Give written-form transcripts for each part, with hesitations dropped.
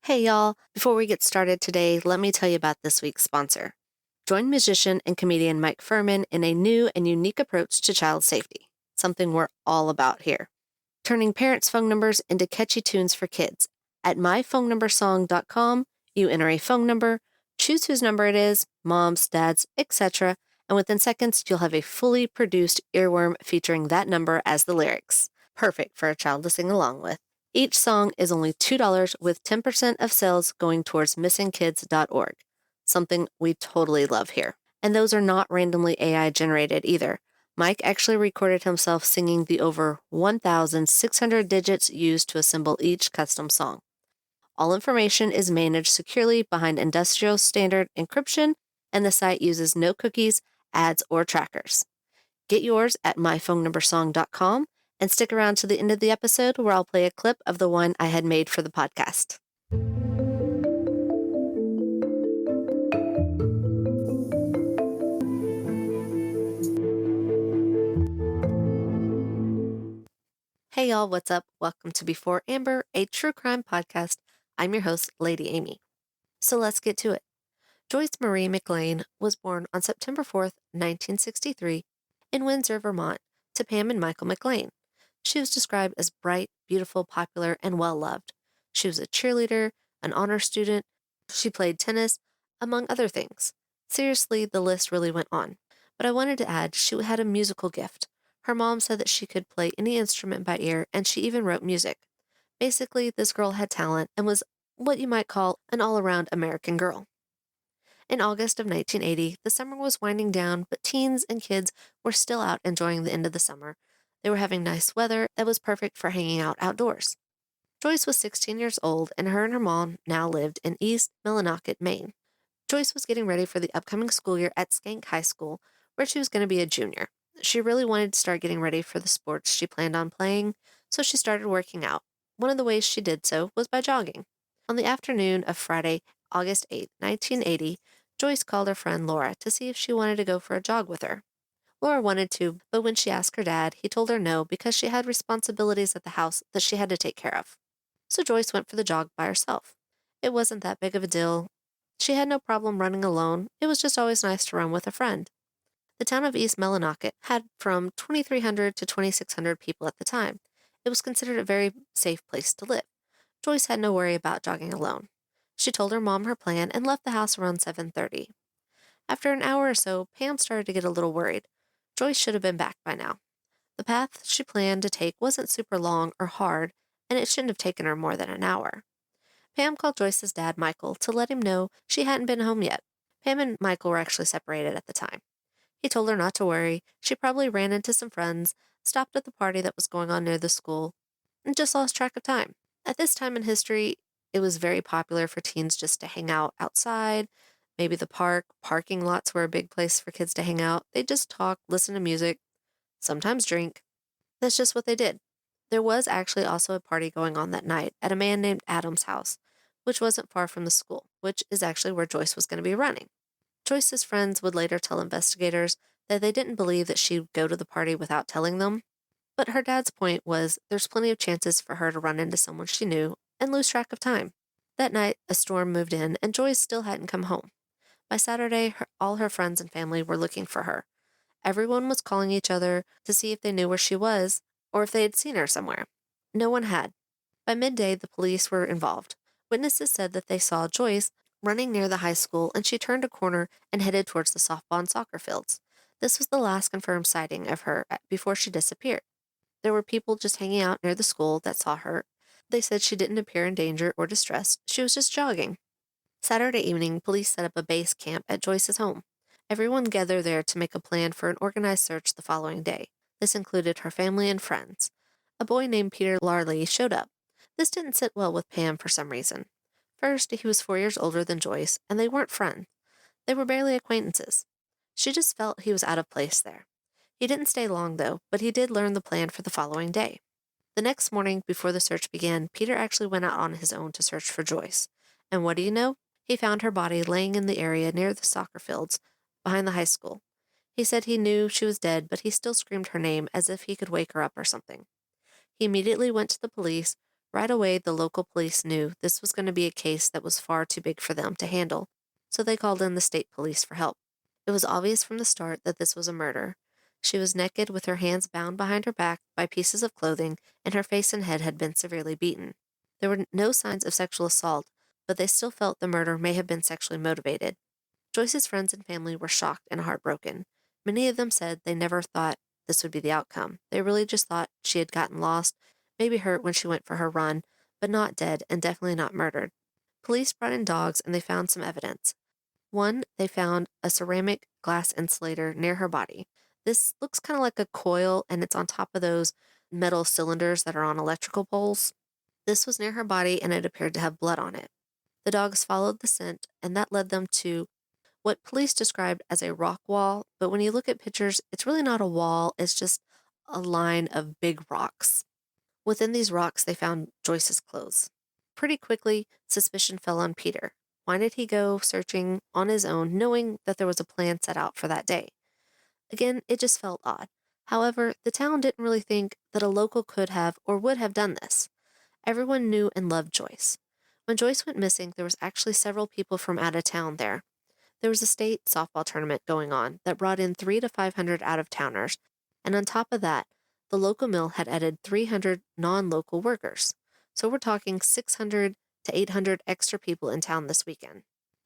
Hey y'all, before we get started today, let me tell you about this week's sponsor. Join musician and comedian Mike Furman in a new and unique approach to child safety, something we're all about here. Turning parents' phone numbers into catchy tunes for kids. At myphonenumbersong.com, you enter a phone number, choose whose number it is, mom's, dad's, etc., and within seconds, you'll have a fully produced earworm featuring that number as the lyrics. Perfect for a child to sing along with. Each song is only $2 with 10% of sales going towards missingkids.org, something we totally love here. And those are not randomly AI generated either. Mike actually recorded himself singing the over 1,600 digits used to assemble each custom song. All information is managed securely behind industrial standard encryption, and the site uses no cookies, ads, or trackers. Get yours at myphonenumbersong.com and stick around to the end of the episode where I'll play a clip of the one I had made for the podcast. Hey y'all, what's up? Welcome to Before Amber, a true crime podcast. I'm your host, Lady Amy. So let's get to it. Joyce Marie McLain was born on September 4th, 1963, in Windsor, Vermont, to Pam and Michael McLain. She was described as bright, beautiful, popular, and well-loved. She was a cheerleader, an honor student. She played tennis, among other things. Seriously, the list really went on. But I wanted to add she had a musical gift. Her mom said that she could play any instrument by ear, and she even wrote music. Basically, this girl had talent and was what you might call an all-around American girl. In August of 1980, the summer was winding down, but teens and kids were still out enjoying the end of the summer. They were having nice weather that was perfect for hanging out outdoors. Joyce was 16 years old, and her mom now lived in East Millinocket, Maine. Joyce was getting ready for the upcoming school year at Skank High School, where she was going to be a junior. She really wanted to start getting ready for the sports she planned on playing, so she started working out. One of the ways she did so was by jogging. On the afternoon of Friday, August 8, 1980, Joyce called her friend Laura to see if she wanted to go for a jog with her. Laura wanted to, but when she asked her dad, he told her no because she had responsibilities at the house that she had to take care of. So Joyce went for the jog by herself. It wasn't that big of a deal. She had no problem running alone. It was just always nice to run with a friend. The town of East Millinocket had from 2,300 to 2,600 people at the time. It was considered a very safe place to live. Joyce had no worry about jogging alone. She told her mom her plan and left the house around 7:30. After an hour or so, Pam started to get a little worried. Joyce should have been back by now. The path she planned to take wasn't super long or hard, and it shouldn't have taken her more than an hour. Pam called Joyce's dad, Michael, to let him know she hadn't been home yet. Pam and Michael were actually separated at the time. He told her not to worry. She probably ran into some friends, stopped at the party that was going on near the school, and just lost track of time. At this time in history, it was very popular for teens just to hang out outside. Maybe the park, parking lots were a big place for kids to hang out. They'd just talk, listen to music, sometimes drink. That's just what they did. There was actually also a party going on that night at a man named Adam's house, which wasn't far from the school, which is actually where Joyce was going to be running. Joyce's friends would later tell investigators that they didn't believe that she'd go to the party without telling them, but her dad's point was there's plenty of chances for her to run into someone she knew and lose track of time. That night, a storm moved in, and Joyce still hadn't come home. By Saturday, all her friends and family were looking for her. Everyone was calling each other to see if they knew where she was or if they had seen her somewhere. No one had. By midday, the police were involved. Witnesses said that they saw Joyce running near the high school, and she turned a corner and headed towards the softball and soccer fields. This was the last confirmed sighting of her before she disappeared. There were people just hanging out near the school that saw her. They said she didn't appear in danger or distress. She was just jogging. Saturday evening, police set up a base camp at Joyce's home. Everyone gathered there to make a plan for an organized search the following day. This included her family and friends. A boy named Peter Larley showed up. This didn't sit well with Pam for some reason. First, he was 4 years older than Joyce, and they weren't friends. They were barely acquaintances. She just felt he was out of place there. He didn't stay long, though, but he did learn the plan for the following day. The next morning, before the search began, Peter actually went out on his own to search for Joyce. And what do you know? He found her body laying in the area near the soccer fields behind the high school. He said he knew she was dead, but he still screamed her name as if he could wake her up or something. He immediately went to the police, Right away, the local police knew this was going to be a case that was far too big for them to handle, so they called in the state police for help. It was obvious from the start that this was a murder. She was naked with her hands bound behind her back by pieces of clothing, and her face and head had been severely beaten. There were no signs of sexual assault, but they still felt the murder may have been sexually motivated. Joyce's friends and family were shocked and heartbroken. Many of them said they never thought this would be the outcome. They really just thought she had gotten lost, maybe hurt when she went for her run, but not dead and definitely not murdered. Police brought in dogs and they found some evidence. One, they found a ceramic glass insulator near her body. This looks kind of like a coil and it's on top of those metal cylinders that are on electrical poles. This was near her body and it appeared to have blood on it. The dogs followed the scent and that led them to what police described as a rock wall, but when you look at pictures, it's really not a wall, it's just a line of big rocks. Within these rocks, they found Joyce's clothes. Pretty quickly, suspicion fell on Peter. Why did he go searching on his own, knowing that there was a plan set out for that day? Again, it just felt odd. However, the town didn't really think that a local could have or would have done this. Everyone knew and loved Joyce. When Joyce went missing, there was actually several people from out of town there. There was a state softball tournament going on that brought in 300 to 500 out-of-towners, and on top of that, the local mill had added 300 non-local workers. So we're talking 600 to 800 extra people in town this weekend.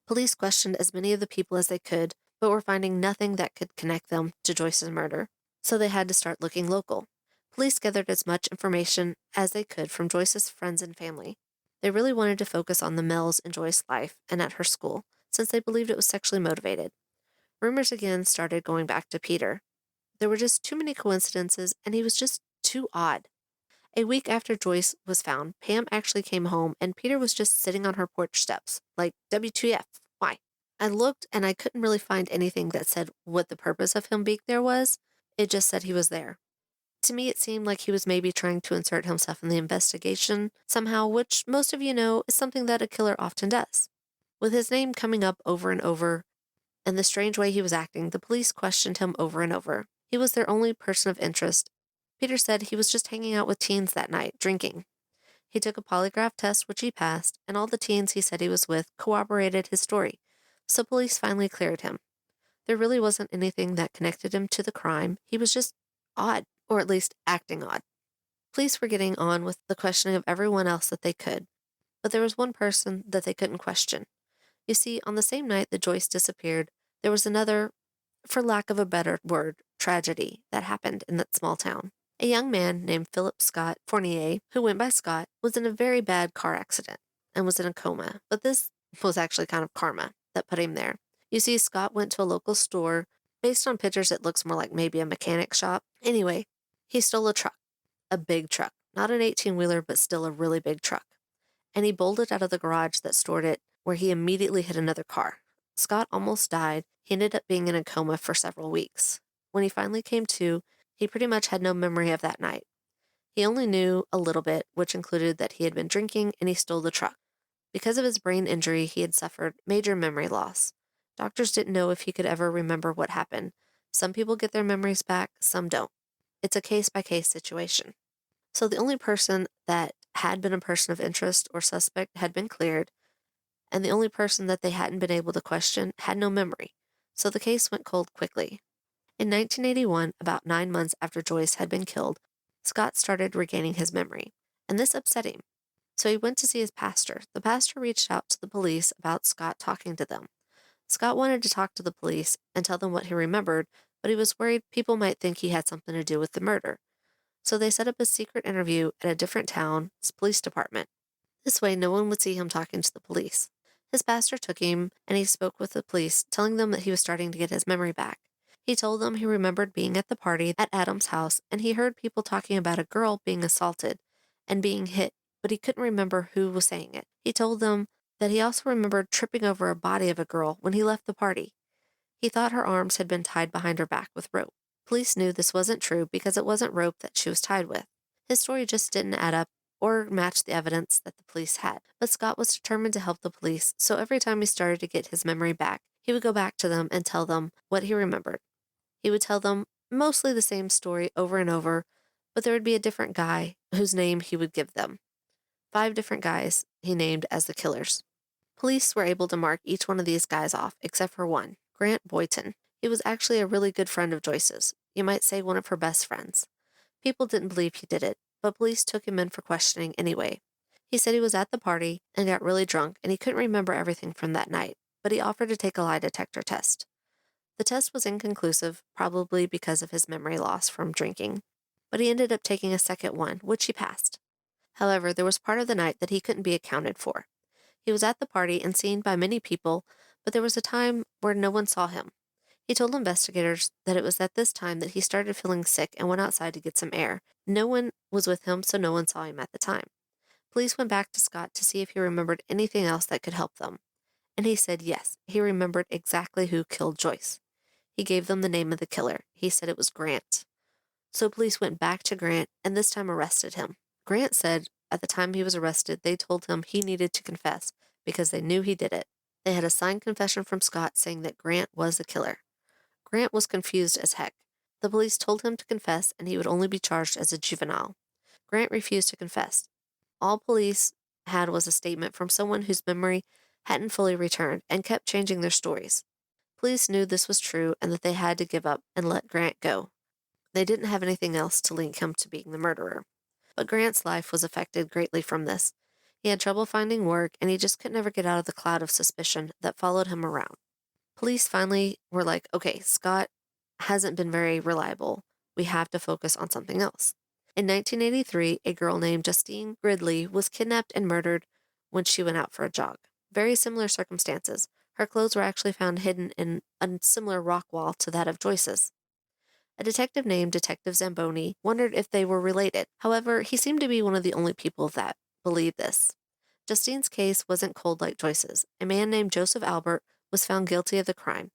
Police questioned as many of the people as they could, but were finding nothing that could connect them to Joyce's murder, so they had to start looking local. Police gathered as much information as they could from Joyce's friends and family. They really wanted to focus on the Mills in Joyce's life and at her school, since they believed it was sexually motivated. Rumors again started going back to Peter. There were just too many coincidences, and he was just too odd. A week after Joyce was found, Pam actually came home, and Peter was just sitting on her porch steps, like, WTF, why? I looked, and I couldn't really find anything that said what the purpose of him being there was. It just said he was there. To me, it seemed like he was maybe trying to insert himself in the investigation somehow, which most of you know is something that a killer often does. With his name coming up over and over, and the strange way he was acting, the police questioned him over and over. He was their only person of interest. Peter said he was just hanging out with teens that night, drinking. He took a polygraph test, which he passed, and all the teens he said he was with corroborated his story, so police finally cleared him. There really wasn't anything that connected him to the crime. He was just odd, or at least acting odd. Police were getting on with the questioning of everyone else that they could, but there was one person that they couldn't question. You see, on the same night that Joyce disappeared, there was another, for lack of a better word, tragedy that happened in that small town. A young man named Philip Scott Fournier, who went by Scott, was in a very bad car accident and was in a coma, but this was actually kind of karma that put him there. You see, Scott went to a local store. Based on pictures, it looks more like maybe a mechanic shop. Anyway, he stole a truck, a big truck, not an 18-wheeler, but still a really big truck. And he bolted out of the garage that stored it, where he immediately hit another car. Scott almost died. He ended up being in a coma for several weeks. When he finally came to, he pretty much had no memory of that night. He only knew a little bit, which included that he had been drinking and he stole the truck. Because of his brain injury, he had suffered major memory loss. Doctors didn't know if he could ever remember what happened. Some people get their memories back, some don't. It's a case-by-case situation. So the only person that had been a person of interest or suspect had been cleared, and the only person that they hadn't been able to question had no memory. So the case went cold quickly. In 1981, about 9 months after Joyce had been killed, Scott started regaining his memory, and this upset him. So he went to see his pastor. The pastor reached out to the police about Scott talking to them. Scott wanted to talk to the police and tell them what he remembered, but he was worried people might think he had something to do with the murder. So they set up a secret interview at a different town's police department. This way, no one would see him talking to the police. His pastor took him, and he spoke with the police, telling them that he was starting to get his memory back. He told them he remembered being at the party at Adam's house, and he heard people talking about a girl being assaulted and being hit, but he couldn't remember who was saying it. He told them that he also remembered tripping over a body of a girl when he left the party. He thought her arms had been tied behind her back with rope. Police knew this wasn't true because it wasn't rope that she was tied with. His story just didn't add up or match the evidence that the police had. But Scott was determined to help the police, so every time he started to get his memory back, he would go back to them and tell them what he remembered. He would tell them mostly the same story over and over, but there would be a different guy whose name he would give them. 5 different guys he named as the killers. Police were able to mark each one of these guys off, except for one, Grant Boyton. He was actually a really good friend of Joyce's. You might say one of her best friends. People didn't believe he did it, but police took him in for questioning anyway. He said he was at the party and got really drunk and he couldn't remember everything from that night, but he offered to take a lie detector test. The test was inconclusive, probably because of his memory loss from drinking, but he ended up taking a second one, which he passed. However, there was part of the night that he couldn't be accounted for. He was at the party and seen by many people, but there was a time where no one saw him. He told investigators that it was at this time that he started feeling sick and went outside to get some air. No one was with him, so no one saw him at the time. Police went back to Scott to see if he remembered anything else that could help them. And he said yes, he remembered exactly who killed Joyce. He gave them the name of the killer. He said it was Grant. So police went back to Grant and this time arrested him. Grant said at the time he was arrested, they told him he needed to confess because they knew he did it. They had a signed confession from Scott saying that Grant was the killer. Grant was confused as heck. The police told him to confess and he would only be charged as a juvenile. Grant refused to confess. All police had was a statement from someone whose memory hadn't fully returned and kept changing their stories. Police knew this was true and that they had to give up and let Grant go. They didn't have anything else to link him to being the murderer. But Grant's life was affected greatly from this. He had trouble finding work and he just could never get out of the cloud of suspicion that followed him around. Police finally were like, okay, Scott hasn't been very reliable. We have to focus on something else. In 1983, a girl named Justine Gridley was kidnapped and murdered when she went out for a jog. Very similar circumstances. Her clothes were actually found hidden in a similar rock wall to that of Joyce's. A detective named Detective Zamboni wondered if they were related. However, he seemed to be one of the only people that believed this. Justine's case wasn't cold like Joyce's. A man named Joseph Albert was found guilty of the crime.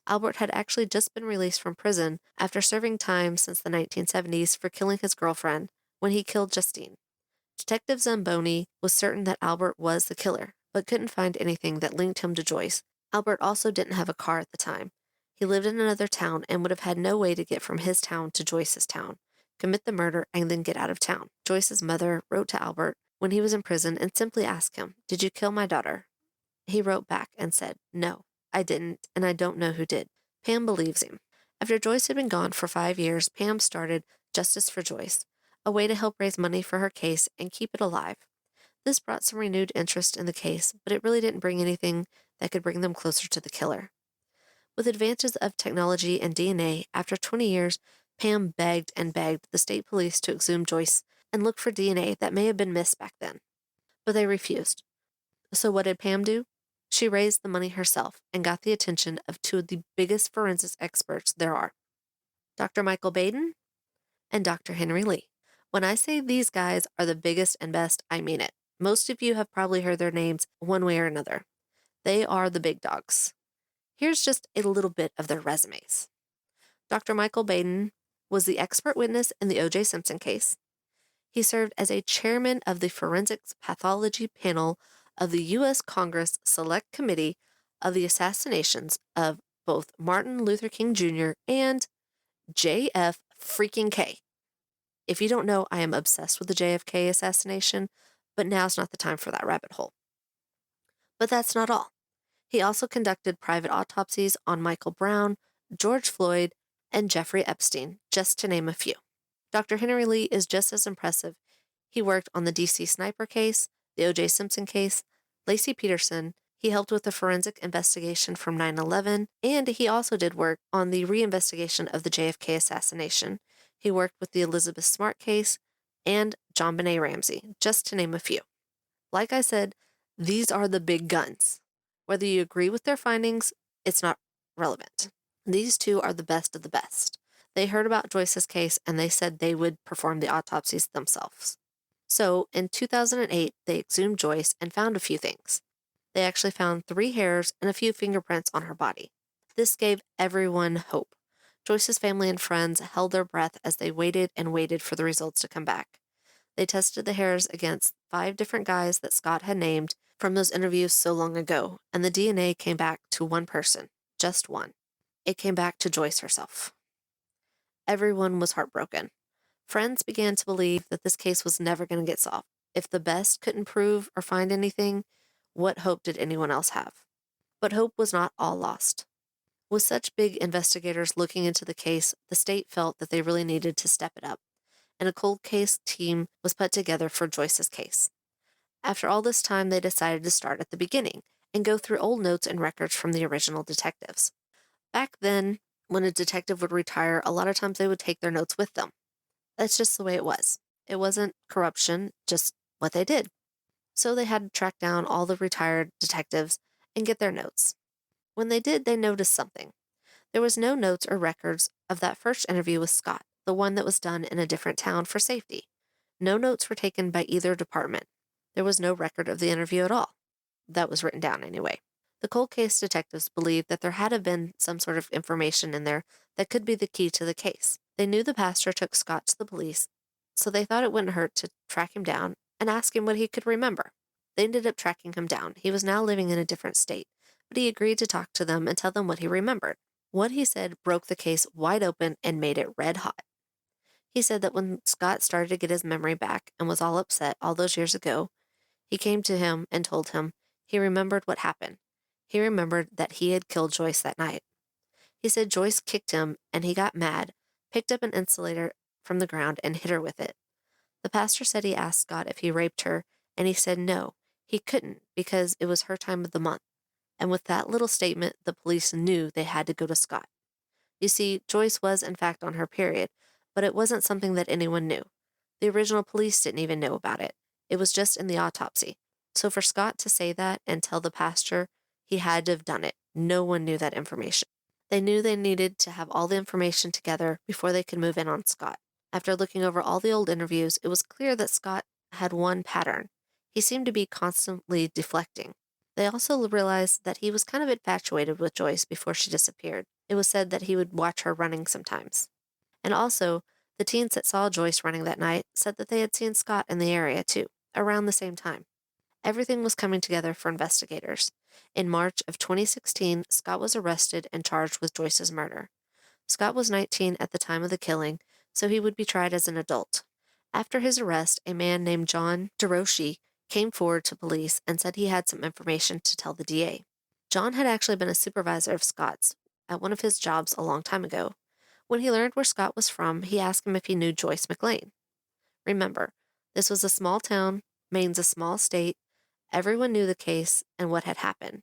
Albert had actually just been released from prison after serving time since the 1970s for killing his girlfriend when he killed Justine. Detective Zamboni was certain that Albert was the killer, but couldn't find anything that linked him to Joyce. Albert also didn't have a car at the time. He lived in another town and would have had no way to get from his town to Joyce's town, commit the murder, and then get out of town. Joyce's mother wrote to Albert when he was in prison and simply asked him, "Did you kill my daughter?" He wrote back and said, "No, I didn't, and I don't know who did." Pam believes him. After Joyce had been gone for 5 years, Pam started Justice for Joyce, a way to help raise money for her case and keep it alive. This brought some renewed interest in the case, but it really didn't bring anything that could bring them closer to the killer. With advances of technology and DNA, after 20 years, Pam begged and begged the state police to exhume Joyce and look for DNA that may have been missed back then. But they refused. So what did Pam do? She raised the money herself and got the attention of two of the biggest forensics experts there are, Dr. Michael Baden and Dr. Henry Lee. When I say these guys are the biggest and best, I mean it. Most of you have probably heard their names one way or another. They are the big dogs. Here's just a little bit of their resumes. Dr. Michael Baden was the expert witness in the O.J. Simpson case. He served as a chairman of the Forensics Pathology Panel of the U.S. Congress Select Committee of the assassinations of both Martin Luther King Jr. and J.F. freaking K. If you don't know, I am obsessed with the JFK assassination, but now's not the time for that rabbit hole. But that's not all. He also conducted private autopsies on Michael Brown, George Floyd, and Jeffrey Epstein, just to name a few. Dr. Henry Lee is just as impressive. He worked on the D.C. sniper case, the O.J. Simpson case, Lacey Peterson. He helped with the forensic investigation from 9/11, and he also did work on the reinvestigation of the JFK assassination. He worked with the Elizabeth Smart case and John Benet Ramsey, just to name a few. Like I said, these are the big guns. Whether you agree with their findings, it's not relevant. These two are the best of the best. They heard about Joyce's case and they said they would perform the autopsies themselves. So in 2008, they exhumed Joyce and found a few things. They actually found 3 hairs and a few fingerprints on her body. This gave everyone hope. Joyce's family and friends held their breath as they waited and waited for the results to come back. They tested the hairs against 5 different guys that Scott had named from those interviews so long ago, and the DNA came back to one person, just one. It came back to Joyce herself. Everyone was heartbroken. Friends began to believe that this case was never going to get solved. if the best couldn't prove or find anything, what hope did anyone else have? But hope was not all lost. With such big investigators looking into the case, the state felt that they really needed to step it up, and a cold case team was put together for Joyce's case. After all this time, they decided to start at the beginning and go through old notes and records from the original detectives. Back then, when a detective would retire, a lot of times they would take their notes with them. That's just the way it was. It wasn't corruption, just what they did. So they had to track down all the retired detectives and get their notes. When they did, they noticed something. There was no notes or records of that first interview with Scott, the one that was done in a different town for safety. No notes were taken by either department. There was no record of the interview at all. That was written down anyway. The cold case detectives believed that there had to have been some sort of information in there that could be the key to the case. They knew the pastor took Scott to the police, so they thought it wouldn't hurt to track him down and ask him what he could remember. They ended up tracking him down. He was now living in a different state, but he agreed to talk to them and tell them what he remembered. What he said broke the case wide open and made it red hot. He said that when Scott started to get his memory back and was all upset all those years ago, he came to him and told him he remembered what happened. He remembered that he had killed Joyce that night. He said Joyce kicked him and he got mad, picked up an insulator from the ground and hit her with it. The pastor said he asked Scott if he raped her, and he said no, he couldn't because it was her time of the month. And with that little statement, the police knew they had to go to Scott. You see, Joyce was in fact on her period, but it wasn't something that anyone knew. The original police didn't even know about it. It was just in the autopsy. So for Scott to say that and tell the pastor, he had to have done it. No one knew that information. They knew they needed to have all the information together before they could move in on Scott. After looking over all the old interviews, it was clear that Scott had one pattern. He seemed to be constantly deflecting. They also realized that he was kind of infatuated with Joyce before she disappeared. It was said that he would watch her running sometimes. And also, the teens that saw Joyce running that night said that they had seen Scott in the area too, around the same time. Everything was coming together for investigators. In March of 2016, Scott was arrested and charged with Joyce's murder. Scott was 19 at the time of the killing, so he would be tried as an adult. After his arrest, a man named John DeRoshi came forward to police and said he had some information to tell the DA. John had actually been a supervisor of Scott's at one of his jobs a long time ago. When he learned where Scott was from, he asked him if he knew Joyce McLain. Remember, this was a small town, Maine's a small state, everyone knew the case and what had happened.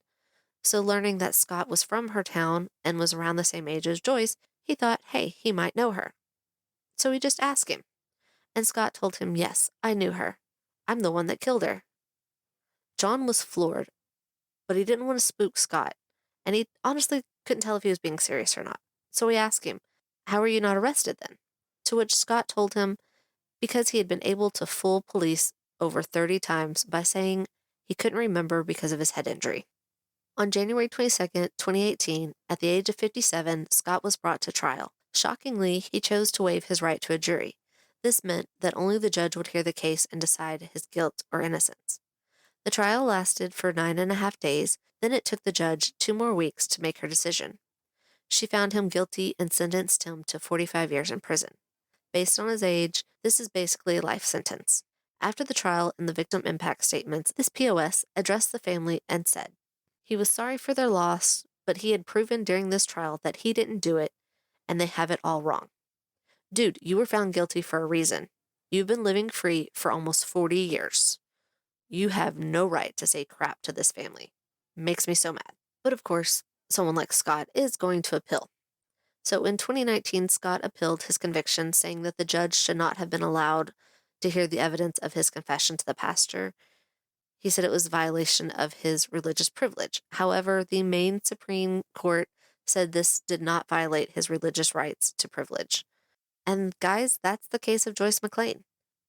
So learning that Scott was from her town and was around the same age as Joyce, he thought, hey, he might know her. So he just asked him. And Scott told him, yes, I knew her. I'm the one that killed her. John was floored, but he didn't want to spook Scott, and he honestly couldn't tell if he was being serious or not. So he asked him, how are you not arrested then? To which Scott told him because he had been able to fool police over 30 times by saying he couldn't remember because of his head injury. On January 22nd, 2018, at the age of 57, Scott was brought to trial. Shockingly, he chose to waive his right to a jury. This meant that only the judge would hear the case and decide his guilt or innocence. The trial lasted for 9.5 days, then it took the judge 2 more weeks to make her decision. She found him guilty and sentenced him to 45 years in prison. Based on his age, this is basically a life sentence. After the trial and the victim impact statements, this POS addressed the family and said, he was sorry for their loss, but he had proven during this trial that he didn't do it, and they have it all wrong. Dude, you were found guilty for a reason. You've been living free for almost 40 years. You have no right to say crap to this family. Makes me so mad. But of course, someone like Scott is going to appeal. So in 2019, Scott appealed his conviction, saying that the judge should not have been allowed to hear the evidence of his confession to the pastor. He said it was a violation of his religious privilege. However, the Maine Supreme Court said this did not violate his religious rights to privilege. And guys, that's the case of Joyce McLain.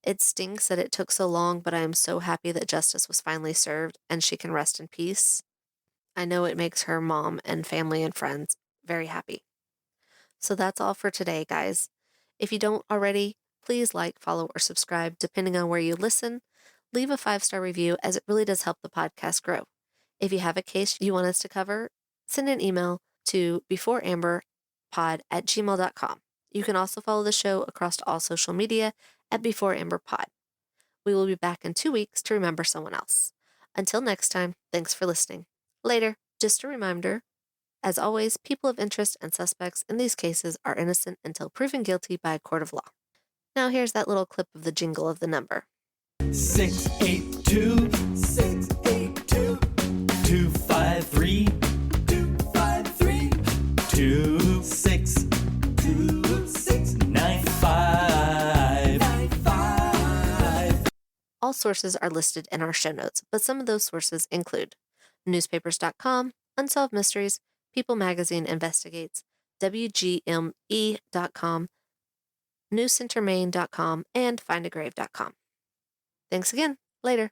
It stinks that it took so long, but I am so happy that justice was finally served and she can rest in peace. I know it makes her mom and family and friends very happy. So that's all for today, guys. If you don't already, please like, follow, or subscribe depending on where you listen. Leave a 5-star review as it really does help the podcast grow. If you have a case you want us to cover, send an email to beforeamberpod@gmail.com. You can also follow the show across all social media at beforeamberpod. We will be back in 2 weeks to remember someone else. Until next time, thanks for listening. Later, just a reminder, as always, people of interest and suspects in these cases are innocent until proven guilty by a court of law. Now here's that little clip of the jingle of the number. 682 682 253 253 2695. All sources are listed in our show notes, but some of those sources include newspapers.com, Unsolved Mysteries, People Magazine Investigates, WGME.com, newscentermaine.com, and findagrave.com. Thanks again. Later.